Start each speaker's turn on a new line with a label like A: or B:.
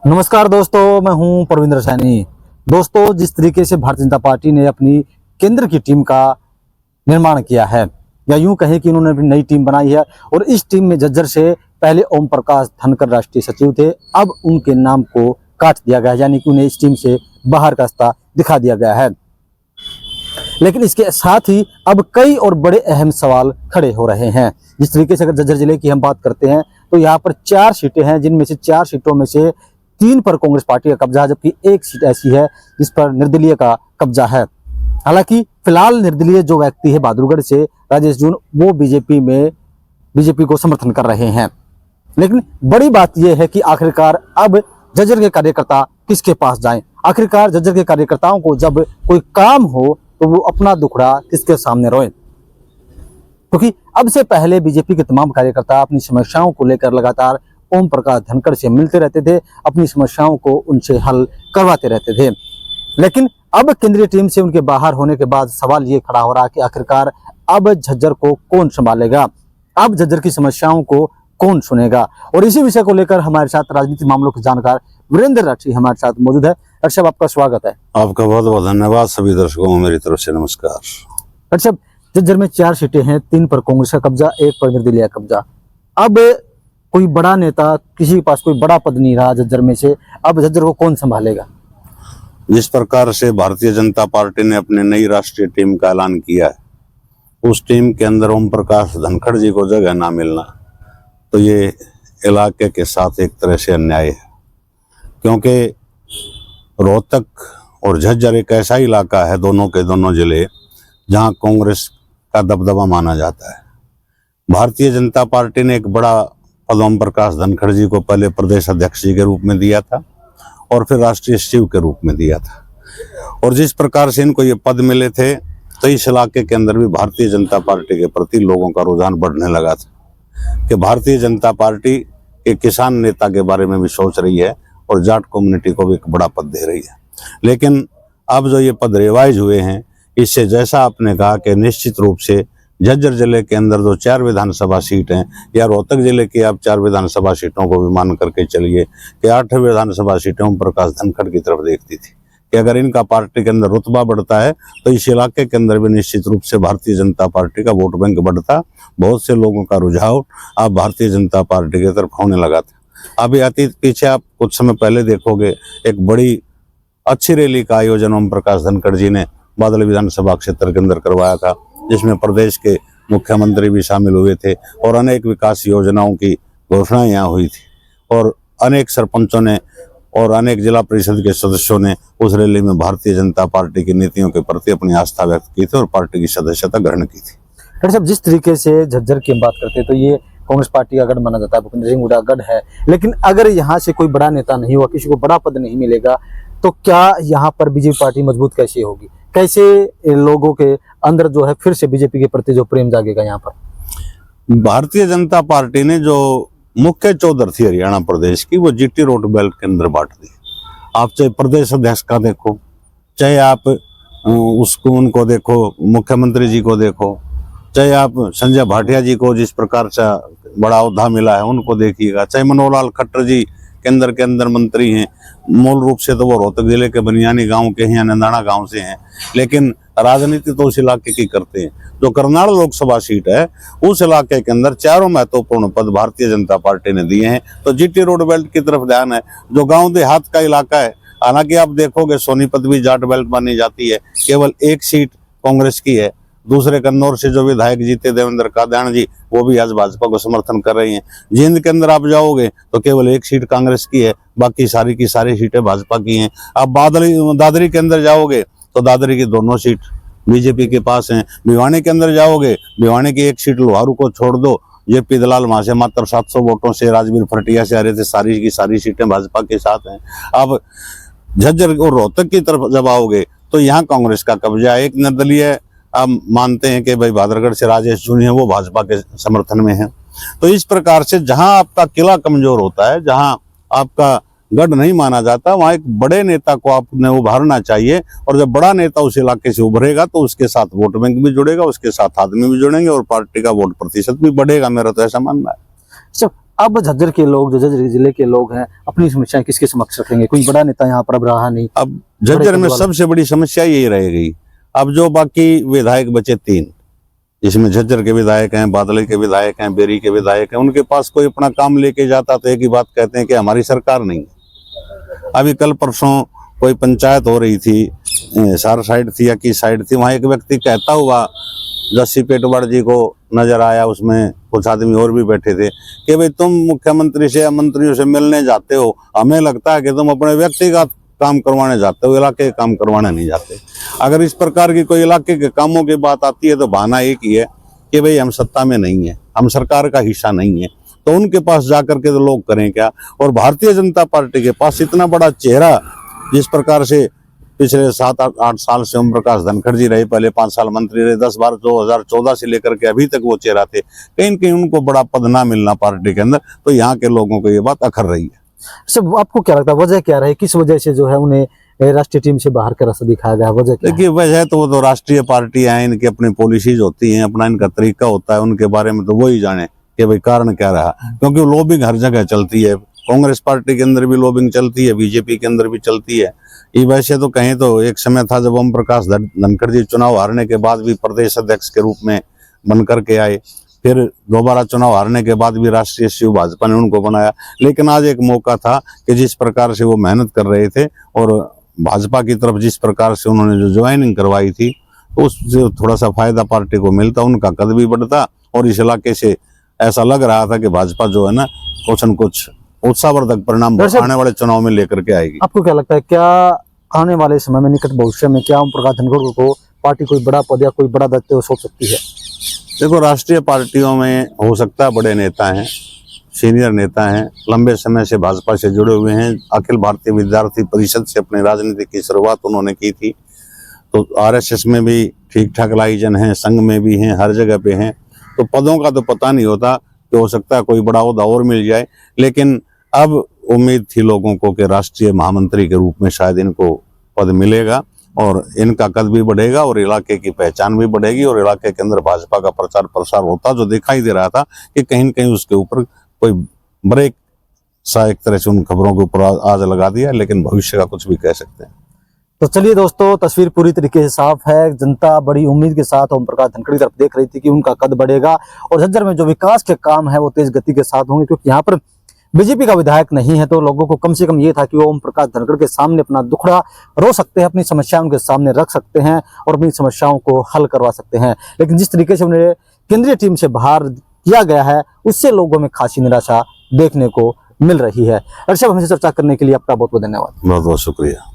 A: नमस्कार दोस्तों, मैं हूं परविंदर सैनी। दोस्तों, जिस तरीके से भारतीय जनता पार्टी ने अपनी केंद्र की टीम का निर्माण किया है, या यूं कहें कि उन्होंने अपनी नई टीम बनाई है, और इस टीम में झज्जर से पहले ओम प्रकाश धनखड़ राष्ट्रीय सचिव थे, अब उनके नाम को काट दिया गया है, यानी कि उन्हें इस टीम से बाहर का रास्ता दिखा दिया गया है। लेकिन इसके साथ ही अब कई और बड़े अहम सवाल खड़े हो रहे हैं। जिस तरीके से अगर झज्जर जिले की हम बात करते हैं तो यहाँ पर 4 सीटें हैं, जिनमें से 4 सीटों में से 3 पर कांग्रेस पार्टी का कब्जा है, जबकि एक सीट ऐसी है जिस पर निर्दलीय का कब्जा है। हालांकि फिलहाल निर्दलीय जो व्यक्ति है बहादुरगढ़ से राजेश जून, वो बीजेपी को समर्थन कर रहे हैं। लेकिन बड़ी बात यह है कि आखिरकार अब झज्जर के कार्यकर्ता किसके पास जाएं? आखिरकार झज्जर के कार्यकर्ताओं को जब कोई काम हो तो वो अपना दुखड़ा किसके सामने रोए? क्योंकि अब से पहले बीजेपी के तमाम कार्यकर्ता अपनी समस्याओं को लेकर लगातार ओम प्रकाश धनखड़ से मिलते रहते थे, अपनी समस्याओं को उनसे हल करवाते रहते थे। लेकिन अब केंद्रीय टीम से उनके बाहर होने के बाद सवाल ये खड़ा हो रहा है कि आखिरकार अब झज्जर को कौन संभालेगा, अब झज्जर की समस्याओं को कौन सुनेगा? और इसी विषय को लेकर हमारे साथ राजनीतिक मामलों के जानकार वीरेंद्र राठी हमारे साथ मौजूद है। डॉक्टर साहब, आपका स्वागत है।
B: आपका बहुत बहुत धन्यवाद। सभी दर्शकों को मेरी तरफ से नमस्कार।
A: डॉक्टर साहब, झज्जर में 4 सीटें हैं, 3 पर कांग्रेस का कब्जा, 1 पर निर्दलीय का कब्जा। अब कोई बड़ा नेता, किसी के पास कोई बड़ा पद नहीं रहा झज्जर में से, अब झज्जर को कौन संभालेगा?
B: जिस प्रकार से भारतीय जनता पार्टी ने अपनी नई राष्ट्रीय टीम का ऐलान किया है, उस टीम के अंदर ओम प्रकाश धनखड़ जी को जगह ना मिलना तो ये इलाके के साथ एक तरह से अन्याय है। क्योंकि रोहतक और झज्जर एक ऐसा इलाका है, दोनों के दोनों जिले, जहां कांग्रेस का दबदबा माना जाता है। भारतीय जनता पार्टी ने एक बड़ा पद ओम प्रकाश धनखड़ जी को पहले प्रदेश अध्यक्ष जी के रूप में दिया था और फिर राष्ट्रीय सचिव के रूप में दिया था। और जिस प्रकार से इनको ये पद मिले थे तो इस इलाके के अंदर भी भारतीय जनता पार्टी के प्रति लोगों का रुझान बढ़ने लगा था कि भारतीय जनता पार्टी के किसान नेता के बारे में भी सोच रही है और जाट कम्युनिटी को भी एक बड़ा पद दे रही है। लेकिन अब जो ये पद रिवाइज हुए हैं, इससे जैसा आपने कहा कि निश्चित रूप से झज्जर जिले के अंदर जो 4 विधानसभा सीट हैं, या रोहतक जिले की आप 4 विधानसभा सीटों को भी मान करके चलिए कि 8 विधानसभा सीटें ओम प्रकाश धनखड़ की तरफ देखती थी कि अगर इनका पार्टी के अंदर रुतबा बढ़ता है तो इस इलाके के अंदर भी निश्चित रूप से भारतीय जनता पार्टी का वोट बैंक बढ़ता, बहुत से लोगों का रुझाव अब भारतीय जनता पार्टी की तरफ होने लगा था। अभी अतीत पीछे आप कुछ समय पहले देखोगे, एक बड़ी अच्छी रैली का आयोजन ओम प्रकाश धनखड़ जी ने बादल विधानसभा क्षेत्र के अंदर करवाया था, जिसमें प्रदेश के मुख्यमंत्री भी शामिल हुए थे और अनेक विकास योजनाओं की घोषणाएं यहाँ हुई थी, और अनेक सरपंचों ने और अनेक जिला परिषद के सदस्यों ने उस रैली में भारतीय जनता पार्टी की नीतियों के प्रति अपनी आस्था व्यक्त की थी और पार्टी की सदस्यता ग्रहण की थी।
A: डॉक्टर साहब, जिस तरीके से झज्जर की हम बात करते हैं तो ये कांग्रेस पार्टी का गढ़ माना जाता है, भूपेंद्र सिंह हुड्डा गढ़ है। लेकिन अगर यहाँ से कोई बड़ा नेता नहीं हुआ, किसी को बड़ा पद नहीं मिलेगा, तो क्या यहाँ पर बीजेपी पार्टी मजबूत कैसे होगी? कैसे लोगों के अंदर जो है फिर से बीजेपी के प्रति जो प्रेम जागेगा? यहाँ पर
B: भारतीय जनता पार्टी ने जो मुख्य चौधर थी हरियाणा प्रदेश की, वो जीटी रोड बेल्ट के अंदर बांट दी। आप चाहे प्रदेश अध्यक्ष का देखो, चाहे आप उनको देखो, मुख्यमंत्री जी को देखो, चाहे आप संजय भाटिया जी को जिस प्रकार से बड़ा ओहदा मिला है उनको देखिएगा, चाहे मनोहर लाल खट्टर जी केंद्र के अंदर मंत्री हैं, मूल रूप से तो वो रोहतक जिले के बनियानी गांव के हैं, नंदाना गांव से हैं, लेकिन राजनीति तो उस इलाके की करते हैं। जो करनाल लोकसभा सीट है, उस इलाके के अंदर 4 महत्वपूर्ण पद भारतीय जनता पार्टी ने दिए हैं। तो जीटी रोड बेल्ट की तरफ ध्यान है, जो गांव देहात का इलाका है। हालांकि आप देखोगे सोनीपत भी जाट बेल्ट मानी जाती है, केवल 1 सीट कांग्रेस की है। दूसरे कन्नौर से जो विधायक जीते देवेंद्र कादयान जी, वो भी आज भाजपा को समर्थन कर रही हैं। जींद के अंदर आप जाओगे तो केवल 1 सीट कांग्रेस की है, बाकी सारी की सारी सीटें भाजपा की हैं। आप दादरी के अंदर जाओगे तो दादरी की दोनों सीट बीजेपी के पास हैं। भिवानी के अंदर जाओगे, भिवानी की 1 सीट लोहारू को छोड़ दो, जेपी दलाल वहां से मात्र 700 वोटों से राजवीर फटिया से आ रहे थे, सारी की सारी सीटें भाजपा के साथ हैं। अब झज्जर और रोहतक की तरफ जब आओगे तो यहाँ कांग्रेस का कब्जा है। एक निर्दलीय आप मानते हैं कि भाई बहादुरगढ़ से राजेश जून है, वो भाजपा के समर्थन में है। तो इस प्रकार से जहां आपका किला कमजोर होता है, जहां आपका गढ़ नहीं माना जाता, वहां एक बड़े नेता को आपने उभारना चाहिए। और जब बड़ा नेता उस इलाके से उभरेगा तो उसके साथ वोट बैंक भी जुड़ेगा, उसके साथ आदमी भी जुड़ेंगे और पार्टी का वोट प्रतिशत भी बढ़ेगा। मेरा तो ऐसा मानना है।
A: सब अब झज्जर के लोग, जो झज्जर जिले के लोग हैं, अपनी समस्याएं किसके समक्ष रखेंगे? कोई बड़ा नेता यहाँ पर अब रहा नहीं।
B: अब झज्जर में सबसे बड़ी समस्या यही रहेगी। अब जो बाकी विधायक बचे 3, जिसमें झज्जर के विधायक हैं, बादल के विधायक हैं, बेरी के विधायक हैं, उनके पास कोई अपना काम लेके जाता तो एक ही बात कहते हैं कि हमारी सरकार नहीं है। अभी कल परसों कोई पंचायत हो रही थी, सार साइड थी या की साइड थी, वहां एक व्यक्ति कहता हुआ जस्सी पेटवाड़ जी को नजर आया, उसमें कुछ आदमी और भी बैठे थे, कि भाई तुम मुख्यमंत्री से या मंत्रियों से मिलने जाते हो, हमें लगता है कि तुम अपने व्यक्तिगत काम करवाने जाते हो, इलाके के काम करवाने नहीं जाते। अगर इस प्रकार की कोई इलाके के कामों की बात आती है तो बहाना एक ही है कि भाई हम सत्ता में नहीं है, हम सरकार का हिस्सा नहीं है, तो उनके पास जाकर के तो लोग करें क्या। और भारतीय जनता पार्टी के पास इतना बड़ा चेहरा, जिस प्रकार से पिछले 7-8 साल से ओम प्रकाश धनखड़ जी रहे, पहले 5 साल मंत्री रहे, 10 बार 2014 से लेकर के अभी तक वो चेहरा थे, कहीं न कहीं उनको बड़ा पद ना मिलना पार्टी के अंदर, तो यहाँ के लोगों को ये बात अखर रही है।
A: सब आपको क्या लगता है वजह क्या रही, किस वजह से जो है उन्हें राष्ट्रीय टीम से बाहर का रास्ता दिखाया गया? वजह क्या है?
B: देखिए, वजह तो वो तो राष्ट्रीय पार्टियां हैं, इनकी अपनी पॉलिसीज होती हैं, अपना इनका तरीका होता है, उनके बारे में तो वही जाने कि भाई कारण क्या रहा। क्योंकि लॉबिंग हर जगह चलती है, कांग्रेस पार्टी के अंदर भी लॉबिंग चलती है, बीजेपी के अंदर भी चलती है। ये वैसे तो कहें तो एक समय था जब ओम प्रकाश धनखड़ जी चुनाव हारने के बाद भी प्रदेश अध्यक्ष के रूप में बन करके आए, फिर दोबारा चुनाव हारने के बाद भी राष्ट्रीय सचिव भाजपा ने उनको बनाया। लेकिन आज एक मौका था कि जिस प्रकार से वो मेहनत कर रहे थे और भाजपा की तरफ जिस प्रकार से उन्होंने जो ज्वाइनिंग करवाई थी, उससे थोड़ा सा फायदा पार्टी को मिलता, उनका कद भी बढ़ता और इस इलाके से ऐसा लग रहा था कि भाजपा जो है ना कुछ न कुछ उत्साहवर्धक परिणाम आने वाले चुनाव में लेकर के आएगी।
A: आपको क्या लगता है, क्या आने वाले समय में, निकट भविष्य में, क्या ओम प्रकाश धनखड़ को पार्टी कोई बड़ा पद या कोई बड़ा दायित्व सौंप सकती है?
B: देखो, राष्ट्रीय पार्टियों में हो सकता है बड़े नेता हैं, सीनियर नेता हैं, लंबे समय से भाजपा से जुड़े हुए हैं, अखिल भारतीय विद्यार्थी परिषद से अपनी राजनीति की शुरुआत उन्होंने की थी, तो आरएसएस में भी ठीक ठाक लाइजन हैं, संघ में भी हैं, हर जगह पे हैं। तो पदों का तो पता नहीं होता कि हो सकता है कोई बड़ा ओहदा और मिल जाए, लेकिन अब उम्मीद थी लोगों को कि राष्ट्रीय महामंत्री के रूप में शायद इनको पद मिलेगा और इनका कद भी बढ़ेगा और इलाके की पहचान भी बढ़ेगी और इलाके के अंदर भाजपा का प्रचार प्रसार होता जो दिखाई दे रहा था कि कहीं न कहीं उसके ऊपर कोई ब्रेक सा एक तरह से उन खबरों के ऊपर आज लगा दिया, लेकिन भविष्य का कुछ भी कह सकते हैं।
A: तो चलिए दोस्तों, तस्वीर पूरी तरीके से साफ है। जनता बड़ी उम्मीद के साथ ओम प्रकाश धनखड़ की तरफ देख रही थी कि उनका कद बढ़ेगा और झज्जर में जो विकास के काम है वो तेज गति के साथ होंगे, क्योंकि यहाँ पर बीजेपी का विधायक नहीं है, तो लोगों को कम से कम ये था कि वो ओम प्रकाश धनखड़ के सामने अपना दुखड़ा रो सकते हैं, अपनी समस्याओं उनके सामने रख सकते हैं और अपनी समस्याओं को हल करवा सकते हैं। लेकिन जिस तरीके से उन्हें केंद्रीय टीम से बाहर किया गया है, उससे लोगों में खासी निराशा देखने को मिल रही है। अर्षभ, हमसे चर्चा करने के लिए आपका बहुत बहुत धन्यवाद।
B: बहुत बहुत शुक्रिया।